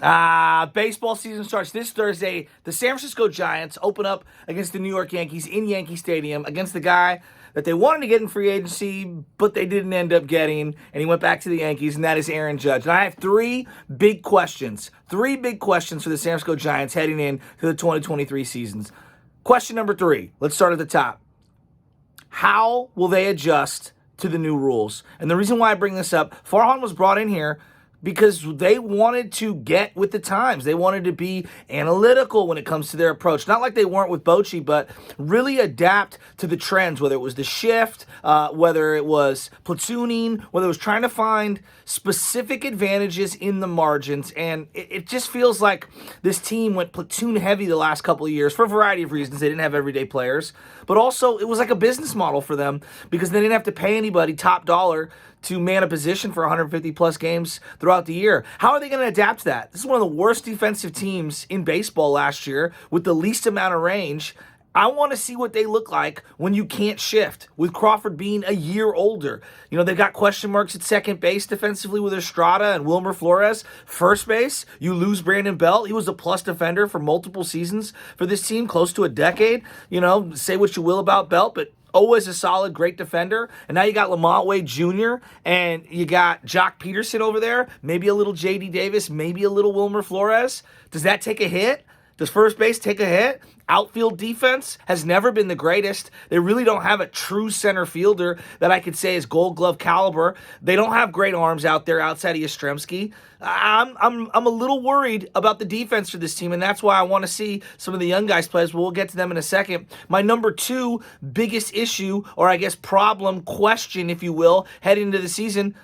Baseball season starts this Thursday. The San Francisco Giants open up against the New York Yankees in Yankee Stadium against the guy that they wanted to get in free agency, but they didn't end up getting, and he went back to the Yankees, and that is Aaron Judge. And I have three big questions for the San Francisco Giants heading into the 2023 seasons. Question number 3, let's start at the top. How will they adjust to the new rules? And the reason why I bring this up, Farhan was brought in here because they wanted to get with the times. They wanted to be analytical when it comes to their approach. Not like they weren't with Bochy, but really adapt to the trends, whether it was the shift, whether it was platooning, whether it was trying to find specific advantages in the margins. And it just feels like this team went platoon heavy the last couple of years for a variety of reasons. They didn't have everyday players, but also it was like a business model for them because they didn't have to pay anybody top dollar to man a position for 150 plus games throughout the year. How are they going to adapt to that? This is one of the worst defensive teams in baseball last year with the least amount of range. I want to see what they look like when you can't shift, with Crawford being a year older. You know, they've got question marks at second base defensively with Estrada and Wilmer Flores. First base, you lose Brandon Belt. He was a plus defender for multiple seasons for this team, close to a decade. You know, say what you will about Belt, but always a solid, great defender. And now you got Lamont Wade Jr. and you got Jock Peterson over there. Maybe a little J.D. Davis, maybe a little Wilmer Flores. Does that take a hit? Does first base take a hit? Outfield defense has never been the greatest. They really don't have a true center fielder that I could say is Gold Glove caliber. They don't have great arms out there outside of Yastrzemski. I'm a little worried about the defense for this team, and that's why I want to see some of the young guys play. We'll get to them in a second. My number 2 biggest issue, or I guess problem, question, if you will, heading into the season.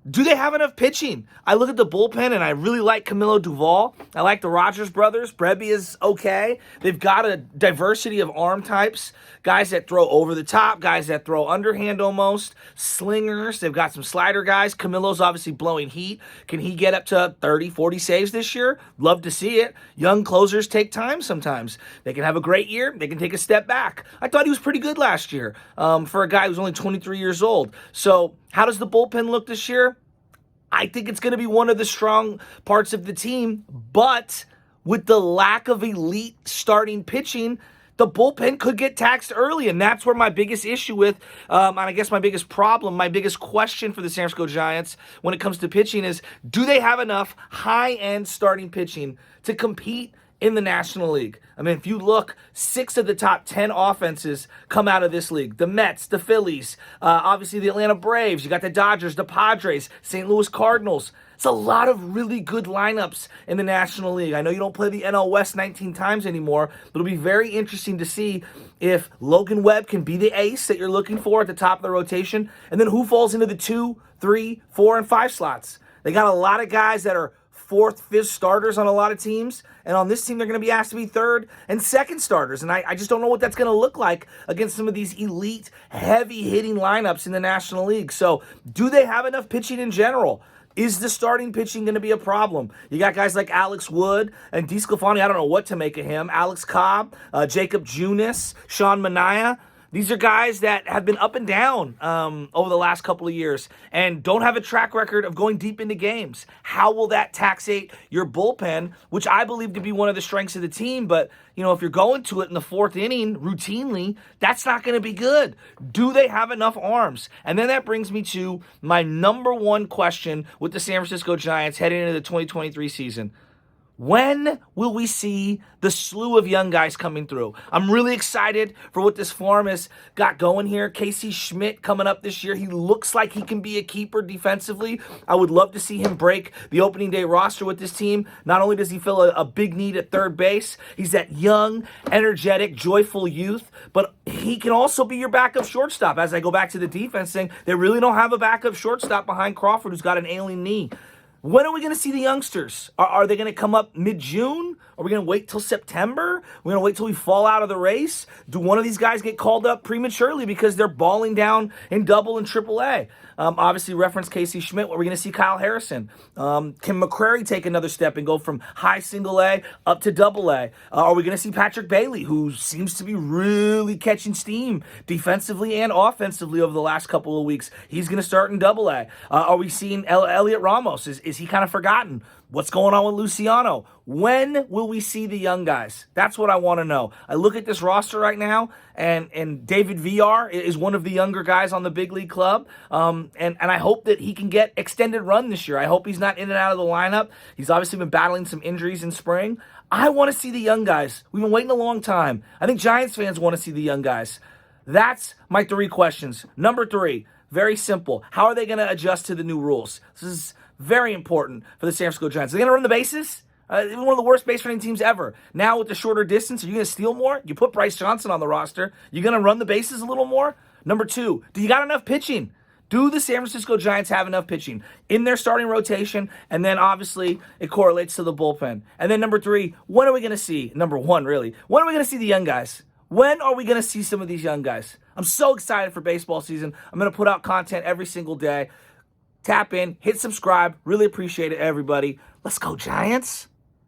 Do they have enough pitching? I look at the bullpen, and I really like Camilo Duvall. I like the Rogers brothers. Brebbia is okay. They've got a diversity of arm types. Guys that throw over the top, guys that throw underhand almost, slingers. They've got some slider guys. Camilo's obviously blowing heat. Can he get up to 30, 40 saves this year? Love to see it. Young closers take time sometimes. They can have a great year. They can take a step back. I thought he was pretty good last year for a guy who's only 23 years old. So how does the bullpen look this year? I think it's going to be one of the strong parts of the team, but with the lack of elite starting pitching, the bullpen could get taxed early, and that's where my biggest issue with, and I guess my biggest problem, my biggest question for the San Francisco Giants when it comes to pitching is, do they have enough high-end starting pitching to compete in the National League? I mean, if you look, 6 of the top 10 offenses come out of this league. The Mets, the Phillies, obviously the Atlanta Braves. You got the Dodgers, the Padres, St. Louis Cardinals. It's a lot of really good lineups in the National League. I know you don't play the NL West 19 times anymore, but it'll be very interesting to see if Logan Webb can be the ace that you're looking for at the top of the rotation, and then who falls into the 2, 3, 4, and 5 slots. They got a lot of guys that are 4th, 5th starters on a lot of teams. And on this team, they're going to be asked to be 3rd and 2nd starters. And I just don't know what that's going to look like against some of these elite, heavy-hitting lineups in the National League. So do they have enough pitching in general? Is the starting pitching going to be a problem? You got guys like Alex Wood and DeSclafani. I don't know what to make of him. Alex Cobb, Jacob Junis, Sean Manaea. These are guys that have been up and down over the last couple of years and don't have a track record of going deep into games. How will that taxate your bullpen, which I believe to be one of the strengths of the team? But, you know, if you're going to it in the 4th inning routinely, that's not going to be good. Do they have enough arms? And then that brings me to my number 1 question with the San Francisco Giants heading into the 2023 season. When will we see the slew of young guys coming through? I'm really excited for what this farm has got going here. Casey Schmidt coming up this year. He looks like he can be a keeper defensively. I would love to see him break the opening day roster with this team. Not only does he fill a big need at third base, he's that young, energetic, joyful youth, but he can also be your backup shortstop. As I go back to the defense thing, they really don't have a backup shortstop behind Crawford, who's got an ailing knee. When are we going to see the youngsters? Are they going to come up mid-June? Are we going to wait till September? We're going to wait till we fall out of the race? Do one of these guys get called up prematurely because they're balling down in Double and Triple A? Obviously, reference Casey Schmidt. Are we going to see Kyle Harrison? Can McCrary take another step and go from high Single A up to Double A? Are we going to see Patrick Bailey, who seems to be really catching steam defensively and offensively over the last couple of weeks? He's going to start in Double A. Are we seeing Elliot Ramos? Is he kind of forgotten? What's going on with Luciano? When will we see the young guys? That's what I want to know. I look at this roster right now, and David Villar is one of the younger guys on the big league club, and I hope that he can get extended run this year. I hope he's not in and out of the lineup. He's obviously been battling some injuries in spring. I want to see the young guys. We've been waiting a long time. I think Giants fans want to see the young guys. That's my 3 questions. Number 3, very simple. How are they going to adjust to the new rules? This is very important for the San Francisco Giants. Are they going to run the bases? One of the worst base running teams ever. Now with the shorter distance, are you going to steal more? You put Bryce Johnson on the roster. You going to run the bases a little more? Number 2, do you got enough pitching? Do the San Francisco Giants have enough pitching in their starting rotation? And then obviously it correlates to the bullpen. And then number 3, when are we going to see, number 1 really, when are we going to see the young guys? When are we going to see some of these young guys? I'm so excited for baseball season. I'm going to put out content every single day. Tap in, hit subscribe. Really appreciate it, everybody. Let's go, Giants.